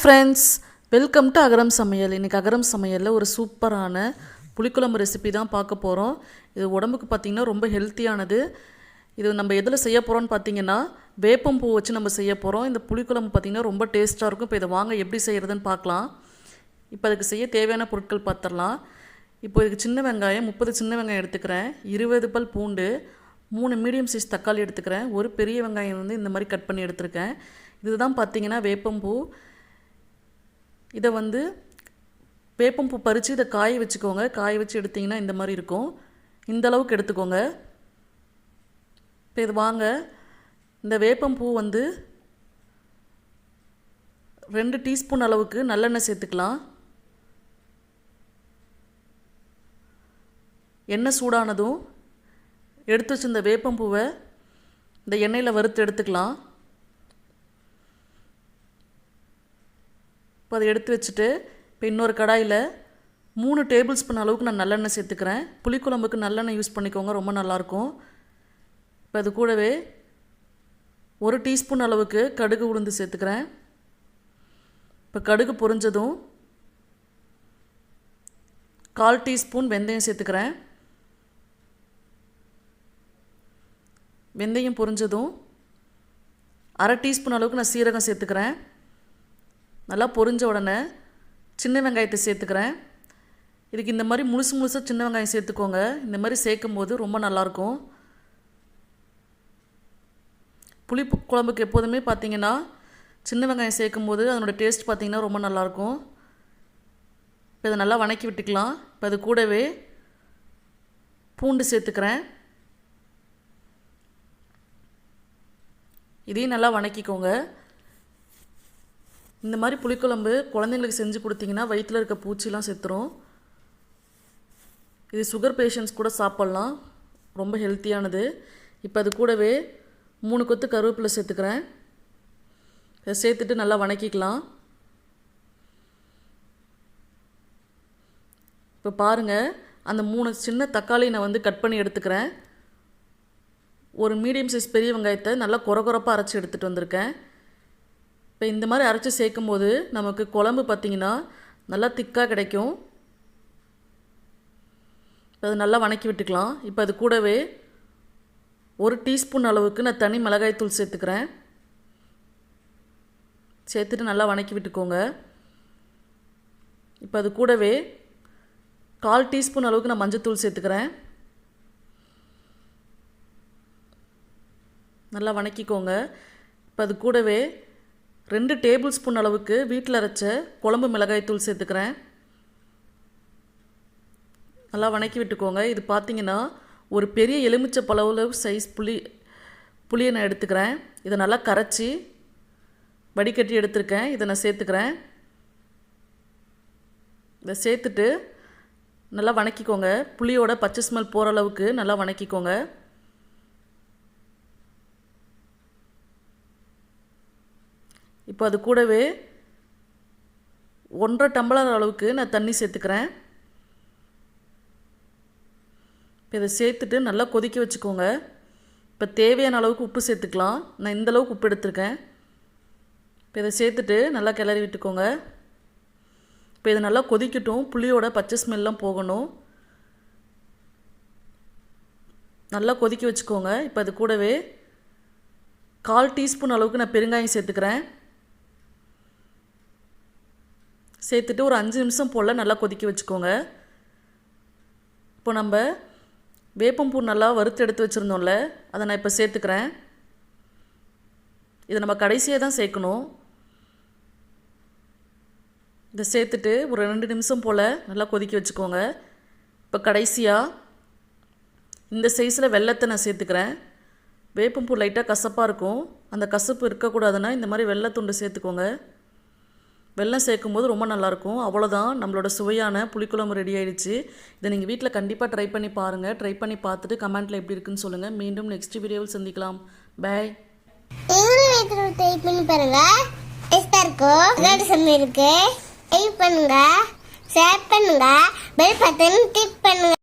Friends, welcome to அகரம் சமையல். இன்றைக்கி அகரம் சமையலில் ஒரு சூப்பரான புளிக்குழம்பு ரெசிபி தான் பார்க்க போகிறோம். இது உடம்புக்கு பார்த்திங்கன்னா ரொம்ப ஹெல்த்தியானது. இது நம்ம எதில் செய்ய போகிறோம்னு பார்த்திங்கன்னா வேப்பம்பூ வச்சு நம்ம செய்ய போகிறோம். இந்த புளிக்குழம்பு பார்த்திங்கன்னா ரொம்ப டேஸ்ட்டாக இருக்கும். இப்போ இதை வாங்க எப்படி செய்கிறதுன்னு பார்க்கலாம். இப்போ அதுக்கு செய்ய தேவையான பொருட்கள் பார்த்துடலாம். இப்போ இதுக்கு சின்ன வெங்காயம் 30 சின்ன வெங்காயம் எடுத்துக்கிறேன், 20 பல் பூண்டு, 3 மீடியம் சைஸ் தக்காளி எடுத்துக்கிறேன், ஒரு பெரிய வெங்காயம் வந்து இந்த மாதிரி கட் பண்ணி எடுத்துருக்கேன். இதுதான் பார்த்திங்கன்னா வேப்பம்பூ. இதை வந்து வேப்பம்பூ பறித்து இதை காய வச்சுக்கோங்க. காய வச்சு எடுத்திங்கன்னா இந்த மாதிரி இருக்கும். இந்த அளவுக்கு எடுத்துக்கோங்க. இப்போ இது வாங்க, இந்த வேப்பம்பூ வந்து 2 டீஸ்பூன் அளவுக்கு நல்லெண்ணெய் சேர்த்துக்கலாம். எண்ணெய் சூடானதும் எடுத்து வச்சு இந்த வேப்பம்பூவை இந்த எண்ணெயில் வறுத்து எடுத்துக்கலாம். இப்போ அதை எடுத்து வச்சுட்டு இப்போ இன்னொரு கடாயில் 3 டேபிள் ஸ்பூன் அளவுக்கு நான் நல்லெண்ணெய் சேர்த்துக்கிறேன். புளிக்குழம்புக்கு நல்லெண்ணெய் யூஸ் பண்ணிக்கோங்க, ரொம்ப நல்லாயிருக்கும். இப்போ அது கூடவே 1 டீஸ்பூன் அளவுக்கு கடுகு உளுந்து சேர்த்துக்கிறேன். இப்போ கடுகு பொரிஞ்சதும் 1/4 டீஸ்பூன் வெந்தயம் சேர்த்துக்கிறேன். வெந்தயம் பொரிஞ்சதும் 1/2 டீஸ்பூன் அளவுக்கு நான் சீரகம் சேர்த்துக்கிறேன். நல்லா பொரிஞ்ச உடனே சின்ன வெங்காயத்தை சேர்த்துக்கிறேன். இதுக்கு இந்த மாதிரி முழுசாக சின்ன வெங்காயம் சேர்த்துக்கோங்க. இந்த மாதிரி சேர்க்கும் போது ரொம்ப நல்லாயிருக்கும். புளி குழம்புக்கு எப்போதுமே பார்த்திங்கன்னா சின்ன வெங்காயம் சேர்க்கும் போது அதனோட டேஸ்ட் பார்த்திங்கன்னா ரொம்ப நல்லாயிருக்கும். இப்போ இதை நல்லா வணக்கி விட்டுக்கலாம். இப்போ அது கூடவே பூண்டு சேர்த்துக்கிறேன். இதையும் நல்லா வணக்கிக்கோங்க. இந்த மாதிரி புளிக்குழம்பு குழந்தைங்களுக்கு செஞ்சு கொடுத்தீங்கன்னா வயிற்றில் இருக்க பூச்சிலாம் செத்துரும். இது சுகர் பேஷண்ட்ஸ் கூட சாப்பிட்லாம், ரொம்ப ஹெல்த்தியானது. இப்போ அது கூடவே 3 கொத்து கருவேப்பிலை சேர்த்துக்கிறேன். இதை சேர்த்துட்டு நல்லா வணக்கிக்கலாம். இப்போ பாருங்கள், அந்த 3 சின்ன தக்காளி நான் வந்து கட் பண்ணி எடுத்துக்கிறேன். ஒரு மீடியம் சைஸ் பெரிய வெங்காயத்தை நல்லா கொரகொரப்பாக அரைச்சி எடுத்துகிட்டு வந்திருக்கேன். இப்போ இந்த மாதிரி அரைச்சி சேர்க்கும் போது நமக்கு குழம்பு பார்த்திங்கன்னா நல்லா திக்காக கிடைக்கும். அது நல்லா வணக்கி விட்டுக்கலாம். இப்போ அது கூடவே 1 டீஸ்பூன் அளவுக்கு நான் தனி மிளகாய்த்தூள் சேர்த்துக்கிறேன். சேர்த்துட்டு நல்லா வணக்கி விட்டுக்கோங்க. இப்போ அது கூடவே 1/4 டீஸ்பூன் அளவுக்கு நான் மஞ்சத்தூள் சேர்த்துக்கிறேன். நல்லா வணக்கிக்கோங்க. இப்போ அது கூடவே 2 டேபிள் ஸ்பூன் அளவுக்கு வீட்டில் அரைச்ச குழம்பு மிளகாய்த்தூள் சேர்த்துக்கிறேன். நல்லா வணக்கி விட்டுக்கோங்க. இது பார்த்திங்கன்னா ஒரு பெரிய எலுமிச்சை பழவு சைஸ் புளியை நான் எடுத்துக்கிறேன். இதை நல்லா கரைச்சி வடிகட்டி எடுத்துருக்கேன். இதை நான் சேர்த்துக்கிறேன். இதை சேர்த்துட்டு நல்லா வணக்கிக்கோங்க. புளியோட பச்சை ஸ்மெல் போகிற அளவுக்கு நல்லா வணக்கிக்கோங்க. இப்போ அது கூடவே 1.5 டம்ளர் அளவுக்கு நான் தண்ணி சேர்த்துக்கிறேன். இப்போ இதை சேர்த்துட்டு நல்லா கொதிக்க வச்சுக்கோங்க. இப்போ தேவையான அளவுக்கு உப்பு சேர்த்துக்கலாம். நான் இந்த அளவுக்கு உப்பு எடுத்துருக்கேன். இப்போ இதை சேர்த்துட்டு நல்லா கிளறி விட்டுக்கோங்க. இப்போ இதை நல்லா கொதிக்கட்டும், புளியோட பச்சை ஸ்மெல்லாம் போகணும். நல்லா கொதிக்க வச்சுக்கோங்க. இப்போ அது கூடவே 1/4 டீஸ்பூன் அளவுக்கு நான் பெருங்காயம் சேர்த்துக்கிறேன். சேர்த்துட்டு ஒரு 5 நிமிஷம் போல் நல்லா கொதிக்க வச்சுக்கோங்க. இப்போ நம்ம வேப்பம்பூ நல்லா வறுத்து எடுத்து வச்சுருந்தோம்ல, அதை நான் இப்போ சேர்த்துக்கிறேன். இதை நம்ம கடைசியாக தான் சேர்க்கணும். இதை சேர்த்துட்டு ஒரு 2 நிமிஷம் போல் நல்லா கொதிக்க வச்சுக்கோங்க. இப்போ கடைசியாக இந்த சைஸில் வெல்லத்தை நான் சேர்த்துக்கிறேன். வேப்பம்பூ லைட்டாக கசப்பாக இருக்கும், அந்த கசப்பு இருக்கக்கூடாதுன்னா இந்த மாதிரி வெல்லத்துண்டு சேர்த்துக்கோங்க. வெல்லம் சேர்க்கும்போது ரொம்ப நல்லாயிருக்கும். அவ்வளோதான், நம்மளோட சுவையான புளிக்குழம்பு ரெடி ஆகிடுச்சு. இதை நீங்கள் வீட்டில் கண்டிப்பாக ட்ரை பண்ணி பாருங்கள். ட்ரை பண்ணி பார்த்துட்டு கமெண்ட்டில் எப்படி இருக்குன்னு சொல்லுங்கள். மீண்டும் நெக்ஸ்ட் வீடியோவில் சந்திக்கலாம். பாய். ட்ரை பண்ணி பாருங்கள், ஷேர் பண்ணுங்கள், பெல் பட்டன் கிளிக் பண்ணுங்கள்.